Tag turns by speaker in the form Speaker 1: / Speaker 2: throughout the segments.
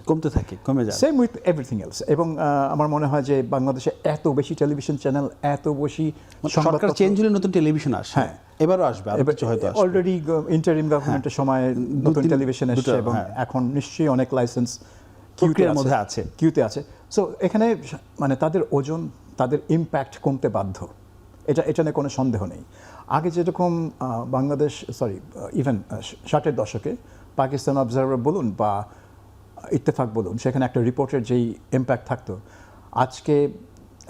Speaker 1: কমতে থাকে, কমে যায়।
Speaker 2: Same with everything else. এবং আমার মনে হয় যে বাংলাদেশে এত বেশি টেলিভিশন চ্যানেল, এত বেশি
Speaker 1: সরকার চেঞ্জ হলে নতুন টেলিভিশন আসে।
Speaker 2: হ্যাঁ,
Speaker 1: এবারও আসবে, আরো কিছু হয়তো আসবে।
Speaker 2: অলরেডি ইন্টারিম গভর্নমেন্টের সময় নতুন টেলিভিশন এসেছে এবং এখন নিশ্চয়ই অনেক লাইসেন্স
Speaker 1: প্রক্রিয়ার মধ্যে আছে,
Speaker 2: কিউতে আছে। সো এখানে মানে তাদের ওজন, তাদের ইম্প্যাক্ট কমতে বাধ্য, এটা নিয়ে কোনো সন্দেহ নেই। আগে যেরকম বাংলাদেশ ইভেন 60-এর দশকে পাকিস্তান অবজারভার বলুন বা ইত্তেফাক বলুন, সেখানে একটা রিপোর্টের যেই ইম্প্যাক্ট থাকতো, আজকে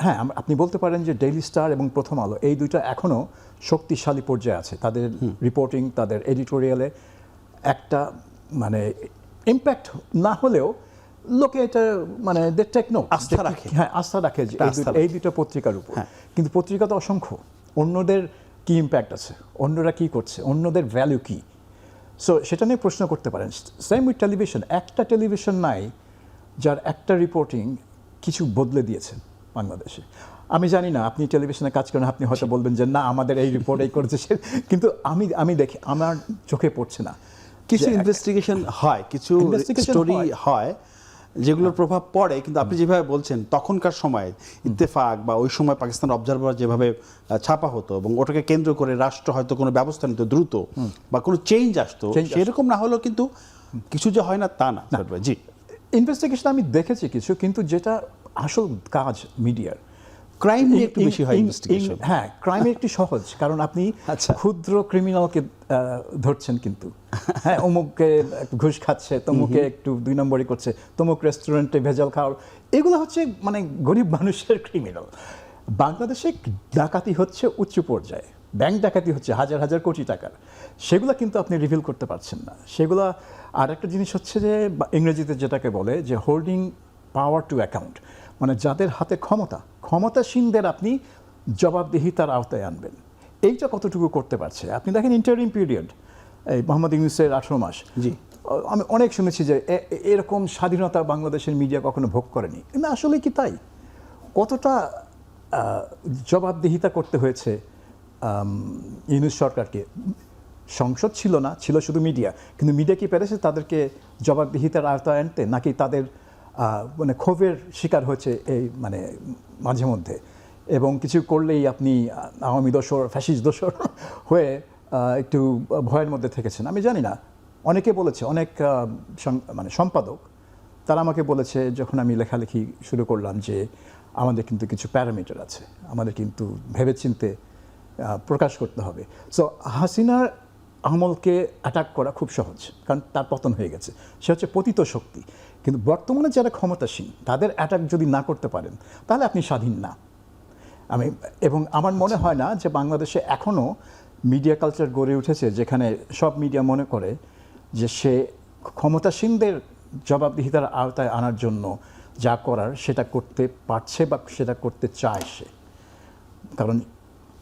Speaker 2: হ্যাঁ আপনি বলতে পারেন যে ডেইলি স্টার এবং প্রথম আলো এই দুইটা এখনও শক্তিশালী পর্যায়ে আছে। তাদের রিপোর্টিং, তাদের এডিটোরিয়ালে একটা মানে ইম্প্যাক্ট না হলেও লোকে এটা মানে
Speaker 1: আস্থা রাখে।
Speaker 2: হ্যাঁ, আস্থা রাখে যে এই দুটো পত্রিকার উপর। কিন্তু পত্রিকা তো অসংখ্য, অন্যদের কি ইম্প্যাক্ট আছে, অন্যরা কি করছে, অন্যদের ভ্যালু কি, সো সেটা নিয়ে প্রশ্ন করতে পারেন। সেম উইথ টেলিভিশন, একটা টেলিভিশন নাই যার একটা রিপোর্টিং কিছু বদলে দিয়েছে বাংলাদেশে। আমি জানি না, আপনি টেলিভিশনে কাজ করেন, আপনি হয়তো বলবেন যে না আমাদের এই রিপোর্ট এই করেছে সে, কিন্তু আমি দেখি আমার চোখে পড়ছে না।
Speaker 1: কিছু ইনভেস্টিগেশন হয়, কিছু স্টোরি হয় যেগুলোর প্রভাব পড়ে, কিন্তু আপনি যেভাবে বলছেন তখনকার সময় ইত্তেফাক বা ওই সময় পাকিস্তান অবজারভার যেভাবে ছাপা হতো এবং ওটাকে কেন্দ্র করে রাষ্ট্র হয়তো কোনো ব্যবস্থা নিত দ্রুত বা কোনো চেঞ্জ আসতো, সেরকম না হলেও কিন্তু কিছু যে হয় না তা না। জি,
Speaker 2: ইনভেস্টিগেশন আমি দেখেছি কিছু, কিন্তু যেটা আসল কাজ মিডিয়ার,
Speaker 1: ক্রাইম নিয়ে একটু বেশি হয় ইনভেস্টিগেশন।
Speaker 2: হ্যাঁ, ক্রাইমে একটি সহজ, কারণ আপনি ক্ষুদ্র ক্রিমিনালকে ধরছেন, কিন্তু হ্যাঁ অমুককে ঘুষ খাচ্ছে, তমুকে একটু 2 নম্বরই করছে, তমুক রেস্টুরেন্টে ভেজাল খাওয়ার, এগুলো হচ্ছে মানে গরিব মানুষের ক্রিমিনাল। বাংলাদেশে ডাকাতি হচ্ছে উচ্চ পর্যায়ে, ব্যাংক ডাকাতি হচ্ছে হাজার হাজার কোটি টাকার, সেগুলো কিন্তু আপনি রিভিল করতে পারছেন না সেগুলো। আর একটা জিনিস হচ্ছে যে ইংরেজিতে যেটাকে বলে যে হোল্ডিং পাওয়ার টু অ্যাকাউন্ট, মানে যাদের হাতে ক্ষমতাসীনদের আপনি জবাবদিহিতার আওতায় আনবেন, এইটা কতটুকু করতে পারছে। আপনি দেখেন ইন্টারিম পিরিয়ড, এই মোহাম্মদ ইউনূসের 18 মাস,
Speaker 1: জি,
Speaker 2: আমি অনেক শুনেছি যে এরকম স্বাধীনতা বাংলাদেশের মিডিয়া কখনো ভোগ করেনি, কিন্তু আসলে কি তাই? কতটা জবাবদিহিতা করতে হয়েছে ইউনূস সরকারকে। সংসদ ছিল না, ছিল শুধু মিডিয়া, কিন্তু মিডিয়া কি পেরেছে তাদেরকে জবাবদিহিতার আওতায় আনতে, নাকি তাদের মানে ক্ষোভের শিকার হয়েছে এই মানে মাঝে মধ্যে, এবং কিছু করলেই আপনি আওয়ামী দোসর, ফ্যাসিস্ট দোসর হয়ে একটু ভয়ের মধ্যে থেকেছেন? আমি জানি না, অনেকে বলেছে, অনেক মানে সম্পাদক তারা আমাকে বলেছে যখন আমি লেখালেখি শুরু করলাম যে আমাদের কিন্তু কিছু প্যারামিটার আছে, আমাদের কিন্তু ভেবেচিন্তে প্রকাশ করতে হবে। সো হাসিনার আমলকে অ্যাটাক করা খুব সহজ, কারণ তার পতন হয়ে গেছে, সে হচ্ছে পতিত শক্তি। কিন্তু বর্তমানে যারা ক্ষমতাসীন তাদের অ্যাটাক যদি না করতে পারেন তাহলে আপনি স্বাধীন না। এবং আমার মনে হয় না যে বাংলাদেশে এখনও মিডিয়া কালচার গড়ে উঠেছে যেখানে সব মিডিয়া মনে করে যে সে ক্ষমতাসীনদের জবাবদিহিতার আওতায় আনার জন্য যা করার সেটা করতে পারছে বা সেটা করতে চায় সে। কারণ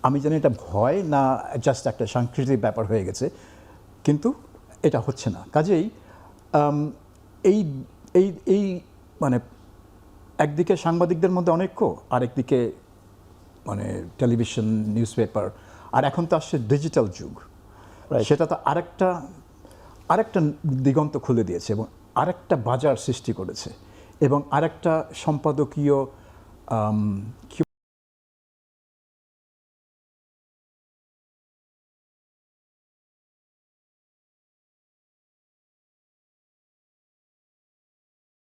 Speaker 2: আমি জানি এটা ভয় না জাস্ট একটা সাংস্কৃতিক ব্যাপার হয়ে গেছে, কিন্তু এটা হচ্ছে না। কাজেই এই এই এই মানে একদিকে সাংবাদিকদের মধ্যে অনৈক্য, আরেকদিকে মানে টেলিভিশন, নিউজ পেপার, আর এখন তো আসছে ডিজিটাল যুগ, সেটা তো আরেকটা দিগন্ত খুলে দিয়েছে এবং আরেকটা বাজার সৃষ্টি করেছে এবং আরেকটা সম্পাদকীয়